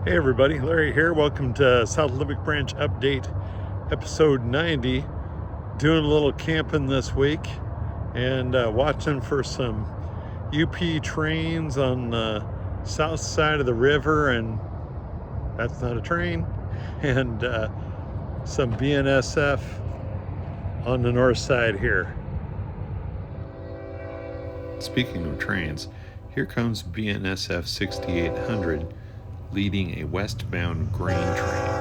Hey everybody, Larry here. Welcome to South Olympic Branch Update, episode 90. Doing a little camping this week and watching for some UP trains on the south side of the river, and that's not a train, and some BNSF on the north side here. Speaking of trains, here comes BNSF 6800 leading a westbound grain train.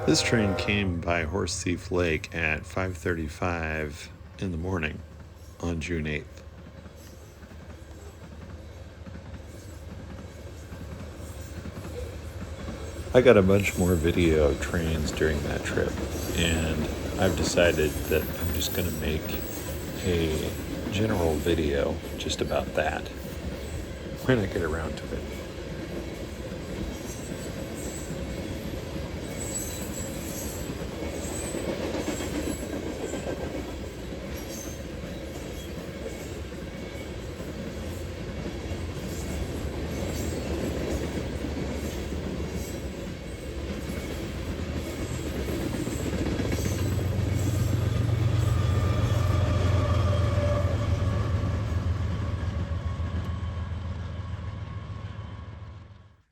This train came by Horse Thief Lake at 5:35 in the morning on June 8th. I got a bunch more video of trains during that trip, and I've decided that I'm just going to make a general video just about that when I get around to it.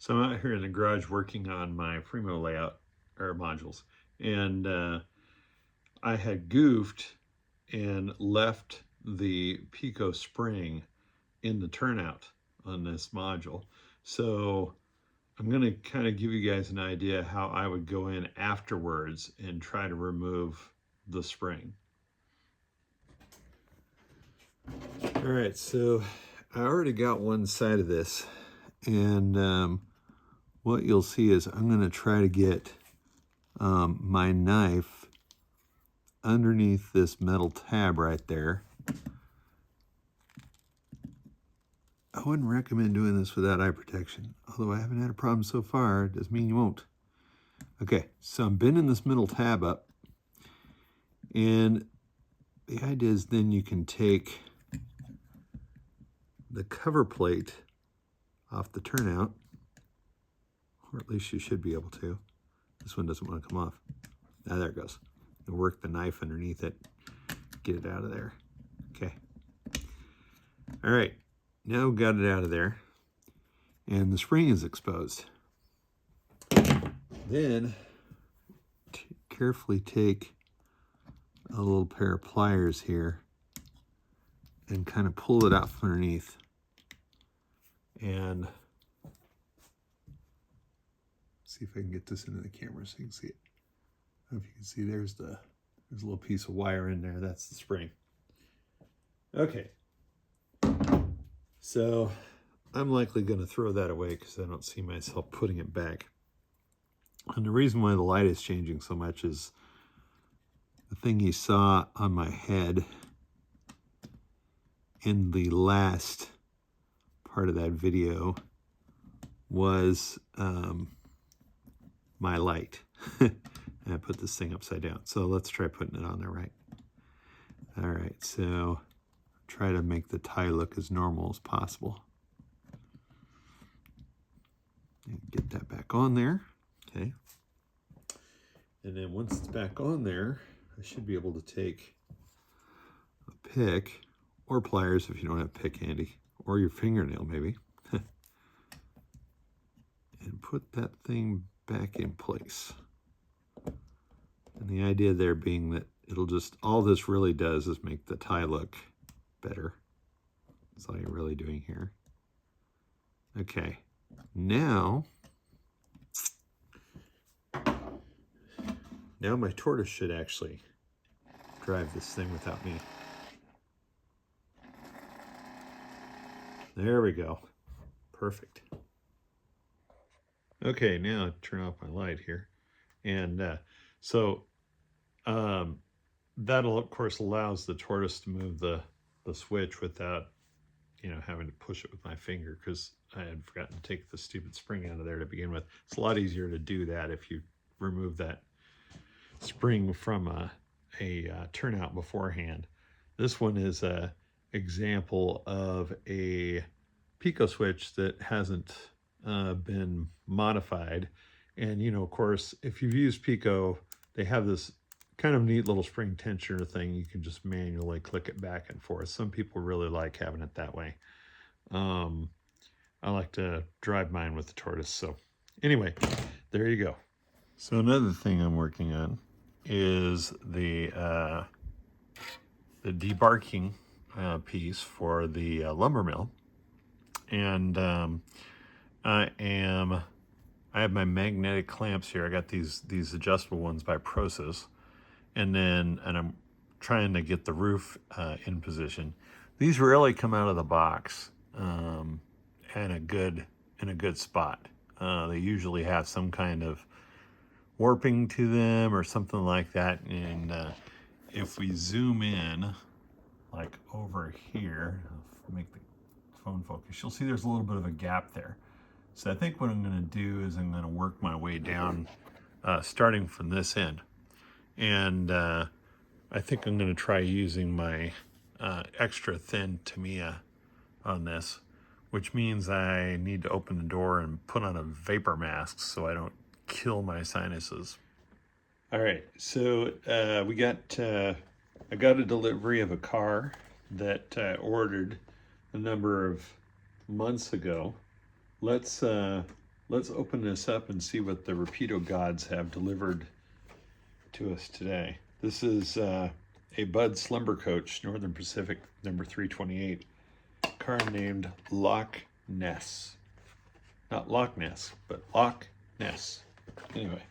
So I'm out here in the garage working on my Primo layout or modules, and I had goofed and left the Pico spring in the turnout on this module. So I'm going to kind of give you guys an idea how I would go in afterwards and try to remove the spring. All right, so I already got one side of this, and what you'll see is I'm going to try to get my knife underneath this metal tab right there. I wouldn't recommend doing this without eye protection, although I haven't had a problem so far. It doesn't mean you won't. Okay, so I'm bending this middle tab up, and the idea is then you can take the cover plate off the turnout, or at least you should be able to. This one doesn't want to come off. Now there it goes. And work the knife underneath it, get it out of there. Okay. All right, now we've got it out of there, and the spring is exposed. Then carefully take a little pair of pliers here and kind of pull it out from underneath. And see if I can get this into the camera so you can see it. I don't know if you can see there's a little piece of wire in there. That's the spring. Okay. So I'm likely going to throw that away because I don't see myself putting it back. And the reason why the light is changing so much is the thing you saw on my head in the last part of that video was my light. And I put this thing upside down. So let's try putting it on there, right? All right, so try to make the tie look as normal as possible. And get that back on there, okay? And then once it's back on there, I should be able to take a pick or pliers if you don't have a pick handy, or your fingernail maybe, and put that thing back in place. And the idea there being that it'll just, all this really does is make the tie look better. That's all you're really doing here. Okay, now my tortoise should actually drive this thing without me. There we go. Perfect. Okay, now turn off my light here. And that'll of course allows the tortoise to move the switch without, having to push it with my finger, because I had forgotten to take the stupid spring out of there to begin with. It's a lot easier to do that if you remove that spring from a turnout beforehand. This one is a example of a Pico switch that hasn't been modified. And, you know, of course, if you've used Pico, they have this kind of neat little spring tensioner thing. You can just manually click it back and forth. Some people really like having it that way. I like to drive mine with the tortoise. So anyway, there you go. So another thing I'm working on is the debarking piece for the lumber mill. And I have my magnetic clamps here. I got these adjustable ones by Process, and I'm trying to get the roof in position. These really come out of the box in a good spot. They usually have some kind of warping to them or something like that. And if we zoom in, like over here, I'll make the phone focus, you'll see there's a little bit of a gap there. So I think what I'm going to do is I'm going to work my way down, starting from this end. And I think I'm going to try using my extra thin Tamiya on this, which means I need to open the door and put on a vapor mask so I don't kill my sinuses. All right, so I got a delivery of a car that I ordered a number of months ago. Let's open this up and see what the Rapido gods have delivered to us today. This is a Bud Slumber Coach Northern Pacific number 328, car named Loch Ness. Not Loch Ness, but Loch Ness. Anyway,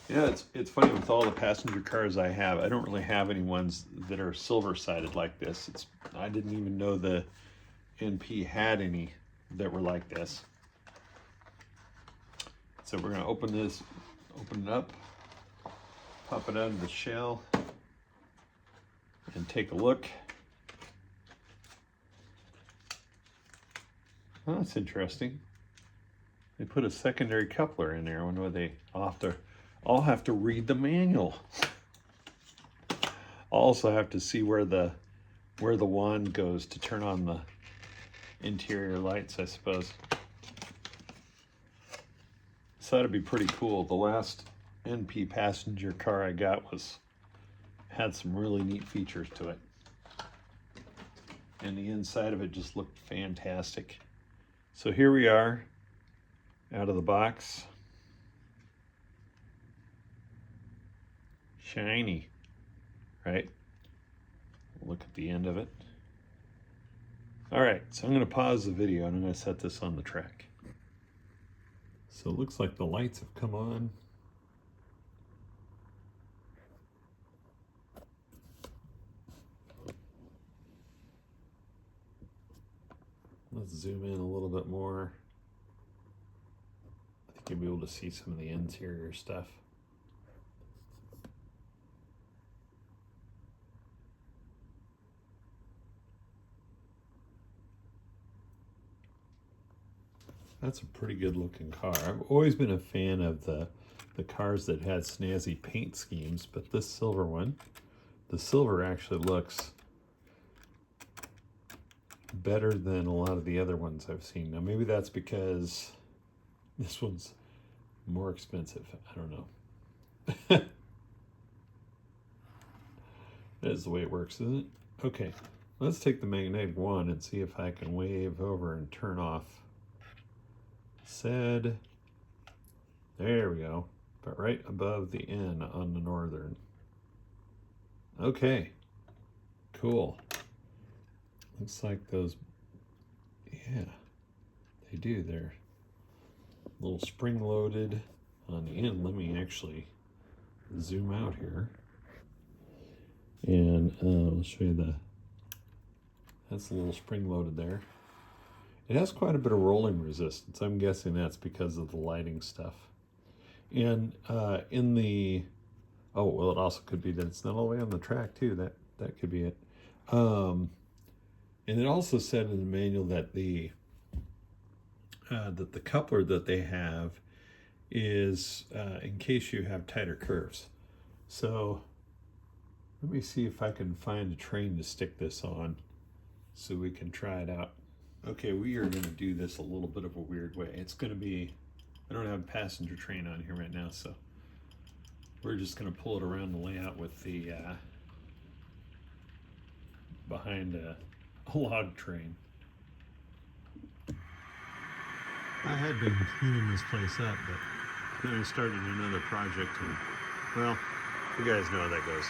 yeah, it's funny with all the passenger cars I have. I don't really have any ones that are silver-sided like this. I didn't even know the NP had any that were like this. So we're gonna open it up, pop it out of the shell, and take a look. Oh, that's interesting. They put a secondary coupler in there. I wonder what I'll have to read the manual. I'll also have to see where the wand goes to turn on the interior lights, I suppose. So that'd be pretty cool. The last NP passenger car I got had some really neat features to it. And the inside of it just looked fantastic. So here we are, out of the box. Shiny, right? Look at the end of it. All right, so I'm going to pause the video and I'm going to set this on the track. So it looks like the lights have come on. Let's zoom in a little bit more. I think you'll be able to see some of the interior stuff. That's a pretty good looking car. I've always been a fan of the cars that had snazzy paint schemes, but this silver one, the silver actually looks better than a lot of the other ones I've seen. Now maybe that's because this one's more expensive. I don't know. That is the way it works, isn't it? Okay, let's take the magnetic wand and see if I can wave over and turn off said. There we go. But right above the N on the northern. Okay, cool. Looks like those, yeah, they do. They're a little spring-loaded on the end. Let me actually zoom out here. And I'll show you that's a little spring-loaded there. It has quite a bit of rolling resistance. I'm guessing that's because of the lighting stuff. And in the, oh, well, it also could be that it's not all the way on the track too. That could be it. And it also said in the manual that the coupler that they have is in case you have tighter curves. So let me see if I can find a train to stick this on. so we can try it out. Okay, we are going to do this a little bit of a weird way. It's going to be, I don't have a passenger train on here right now, so we're just going to pull it around the layout with the behind a log train. I had been cleaning this place up, but then I started another project, and well, you guys know how that goes.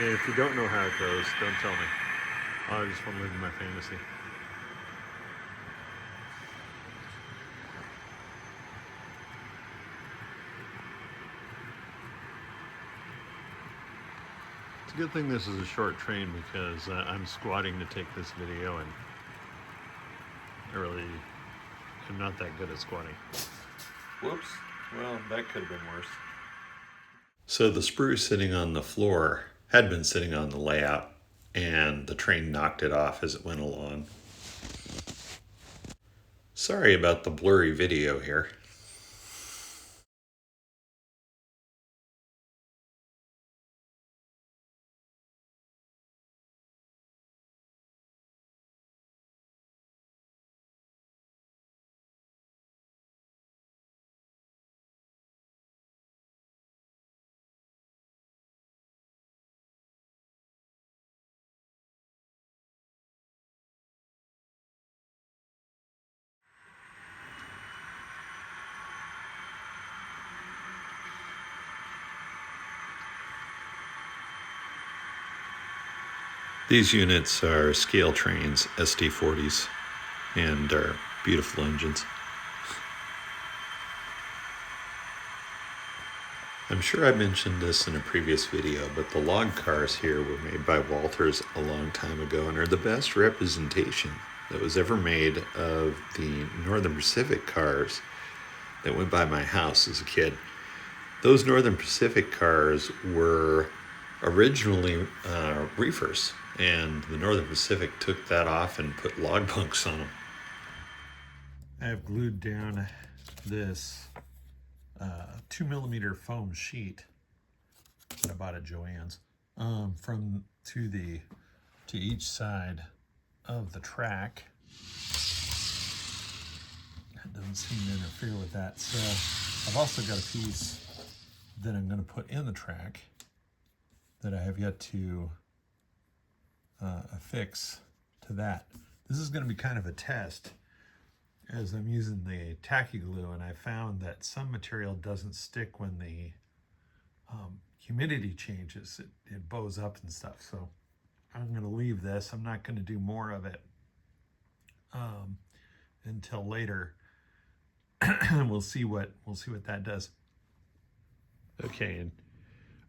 And if you don't know how it goes, don't tell me. I just want to live in my fantasy. It's a good thing this is a short train because I'm squatting to take this video, and I really am not that good at squatting. Whoops. Well, that could have been worse. So the spruce sitting on the floor had been sitting on the layout, and the train knocked it off as it went along. Sorry about the blurry video here. These units are scale trains, SD40s, and are beautiful engines. I'm sure I mentioned this in a previous video, but the log cars here were made by Walters a long time ago and are the best representation that was ever made of the Northern Pacific cars that went by my house as a kid. Those Northern Pacific cars were originally reefers, and the Northern Pacific took that off and put log bunks on them. I have glued down this 2mm foam sheet that I bought at Joann's to each side of the track. That doesn't seem to interfere with that. So I've also got a piece that I'm going to put in the track that I have yet to affix to that. This is going to be kind of a test as I'm using the tacky glue, and I found that some material doesn't stick when the humidity changes. It bows up and stuff. So I'm going to leave this. I'm not going to do more of it until later. We'll see what that does. Okay, and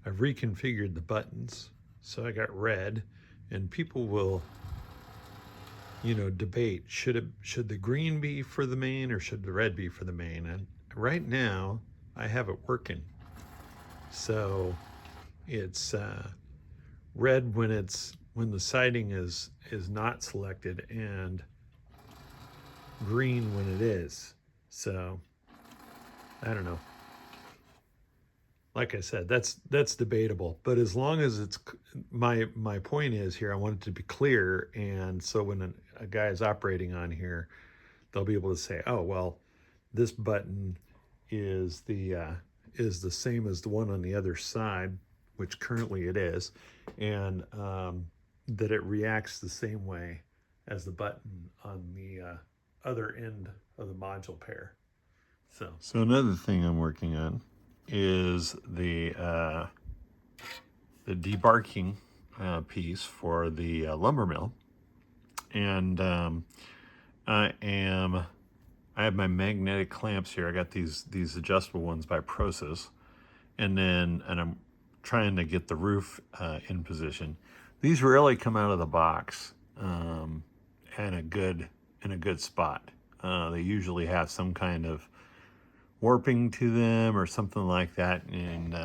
I've reconfigured the buttons. So I got red, and people will, debate, should the green be for the main or should the red be for the main? And right now I have it working. So it's red when the siding is not selected, and green when it is. So I don't know. Like I said, that's debatable, but as long as it's my point is here, I want it to be clear, and so when a guy is operating on here, they'll be able to say, oh well, this button is the same as the one on the other side, which currently it is, and that it reacts the same way as the button on the other end of the module pair. So another thing I'm working on is the debarking piece for the lumber mill, and I have my magnetic clamps here. I got these adjustable ones by Process, and I'm trying to get the roof in position. These really come out of the box in a good spot. They usually have some kind of warping to them or something like that, and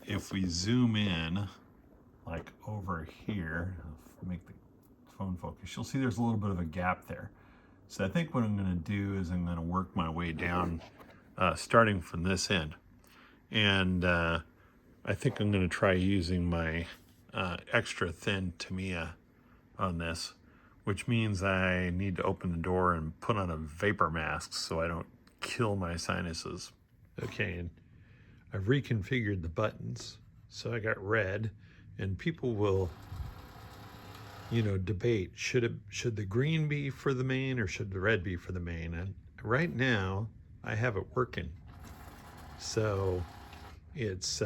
if we zoom in like over here, I'll make the phone focus, you'll see there's a little bit of a gap there. So I think what I'm going to do is I'm going to work my way down starting from this end, and I think I'm going to try using my extra thin Tamiya on this, which means I need to open the door and put on a vapor mask so I don't kill my sinuses. Okay, and I've reconfigured the buttons. So I got red, and people will, debate, should the green be for the main or should the red be for the main? And right now I have it working. So it's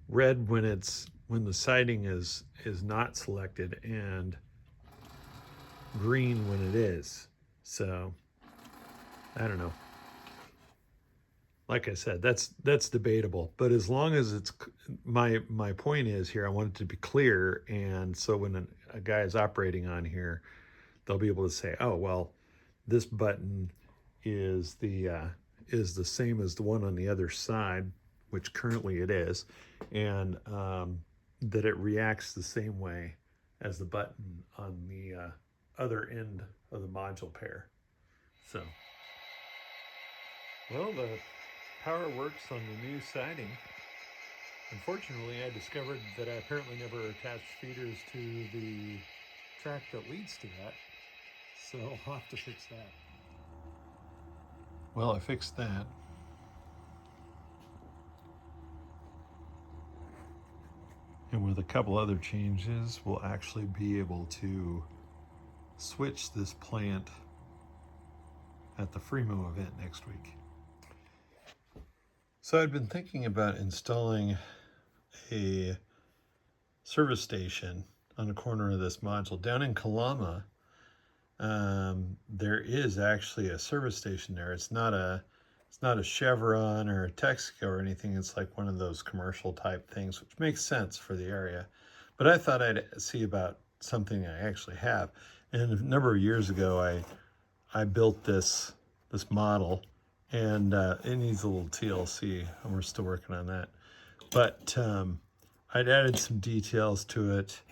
red when the siding is not selected, and green when it is. So I don't know. Like I said, that's debatable. But as long as it's my point is here, I want it to be clear, and so when a guy is operating on here, they'll be able to say, oh well, this button is the same as the one on the other side, which currently it is, and that it reacts the same way as the button on the other end of the module pair. So, well, the power works on the new siding. Unfortunately, I discovered that I apparently never attached feeders to the track that leads to that, so I'll have to fix that. Well, I fixed that. And with a couple other changes, we'll actually be able to switch this plant at the Fremo event next week. So I'd been thinking about installing a service station on the corner of this module. Down in Kalama, there is actually a service station there. It's not a Chevron or a Texaco or anything. It's like one of those commercial type things, which makes sense for the area. But I thought I'd see about something I actually have. And a number of years ago, I built this model, and it needs a little TLC, and we're still working on that. But I'd added some details to it,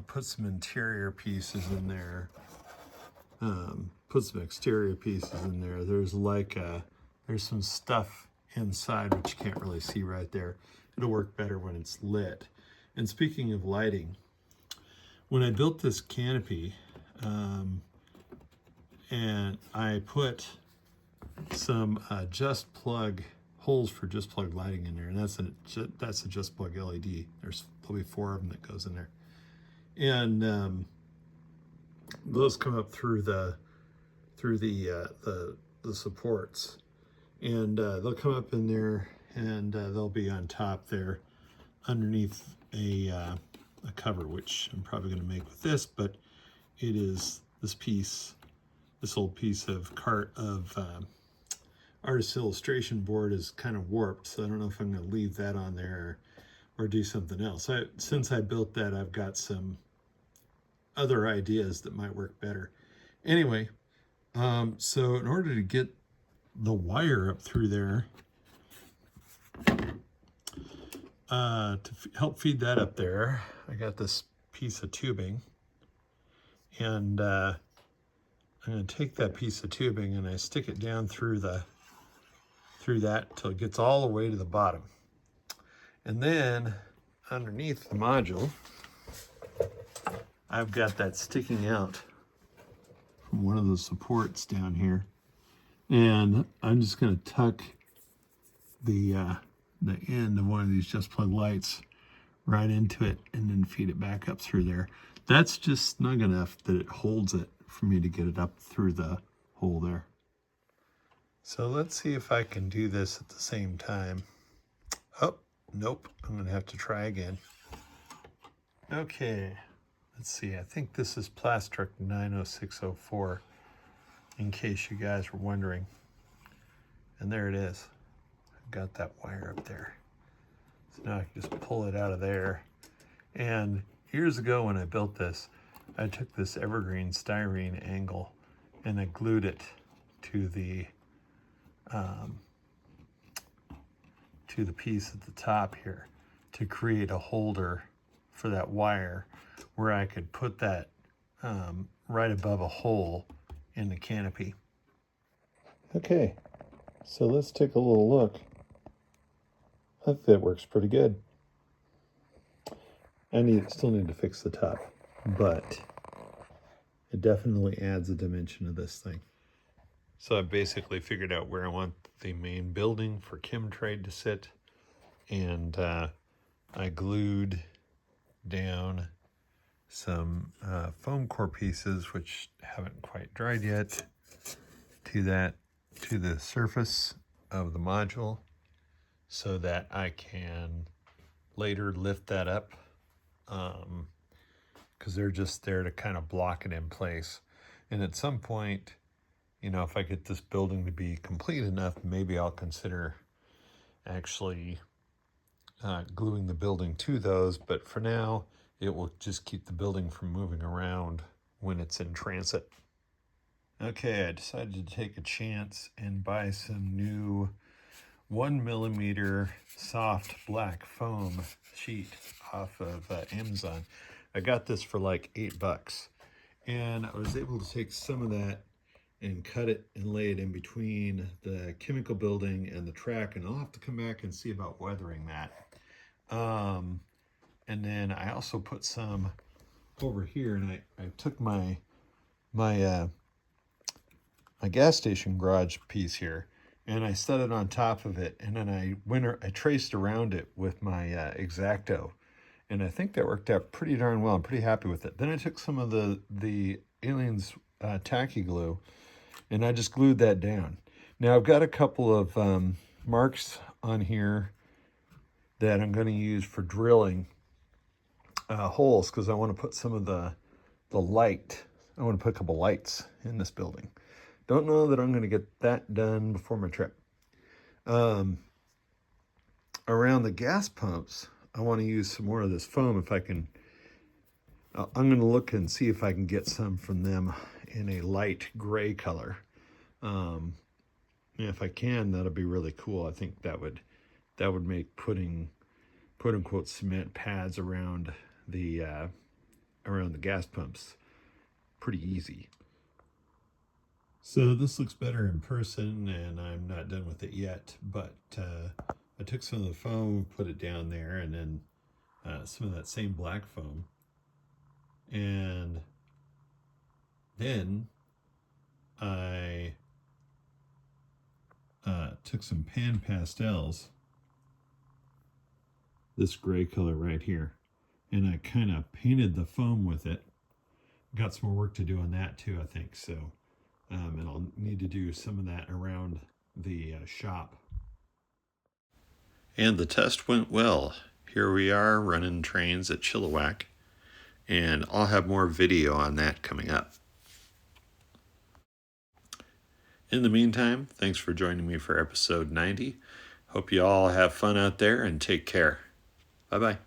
put some interior pieces in there, put some exterior pieces in there. There's some stuff inside which you can't really see right there. It'll work better when it's lit. And speaking of lighting, when I built this canopy, and I put some just plug holes for just plug lighting in there, and that's a just plug LED. There's probably 4 of them that goes in there, and those come up through the supports, and they'll come up in there, and they'll be on top there underneath a cover, which I'm probably going to make with this, but it is this old piece of artist illustration board is kind of warped, so I don't know if I'm going to leave that on there or do something else. Since I built that, I've got some other ideas that might work better. Anyway, so in order to get the wire up through there, to help feed that up there, I got this piece of tubing, and I'm going to take that piece of tubing and I stick it down through that till it gets all the way to the bottom. And then underneath the module, I've got that sticking out from one of the supports down here. And I'm just going to tuck the end of one of these just plug lights right into it and then feed it back up through there. That's just snug enough that it holds it for me to get it up through the hole there. So let's see if I can do this at the same time. Oh, nope, I'm going to have to try again. Okay, let's see. I think this is Plastric 90604, in case you guys were wondering. And there it is. I've got that wire up there. So now I can just pull it out of there. And years ago when I built this, I took this evergreen styrene angle and I glued it to the piece at the top here to create a holder for that wire where I could put that right above a hole in the canopy. Okay, so let's take a little look. I think that works pretty good. Still need to fix the top, but it definitely adds a dimension to this thing. So I basically figured out where I want the main building for Chemtrade to sit, and I glued down some foam core pieces, which haven't quite dried yet, to the surface of the module, so that I can later lift that up, because they're just there to kind of block it in place. And at some point, you know, if I get this building to be complete enough, maybe I'll consider actually gluing the building to those. But for now, it will just keep the building from moving around when it's in transit. Okay, I decided to take a chance and buy some new 1mm soft black foam sheet off of Amazon. I got this for like $8, and I was able to take some of that and cut it and lay it in between the chemical building and the track, and I'll have to come back and see about weathering that. And then I also put some over here, and I took my gas station garage piece here, and I set it on top of it, and then I traced around it with my X-Acto, and I think that worked out pretty darn well. I'm pretty happy with it. Then I took some of the Aliens tacky glue, and I just glued that down. Now I've got a couple of marks on here that I'm going to use for drilling holes, because I want to put some of the light. I want to put a couple lights in this building. Don't know that I'm going to get that done before my trip. Around the gas pumps, I want to use some more of this foam if I can. I'm going to look and see if I can get some from them in a light gray color. If I can, that'll be really cool. I think that would make putting quote unquote cement pads around the gas pumps pretty easy. So this looks better in person, and I'm not done with it yet, but I took some of the foam, put it down there, and then some of that same black foam, and then I took some pan pastels, this gray color right here, and I kind of painted the foam with it. Got some more work to do on that too, I think. So, and I'll need to do some of that around the shop. And the test went well. Here we are running trains at Chilliwack, and I'll have more video on that coming up. In the meantime, thanks for joining me for episode 90. Hope you all have fun out there and take care. Bye-bye.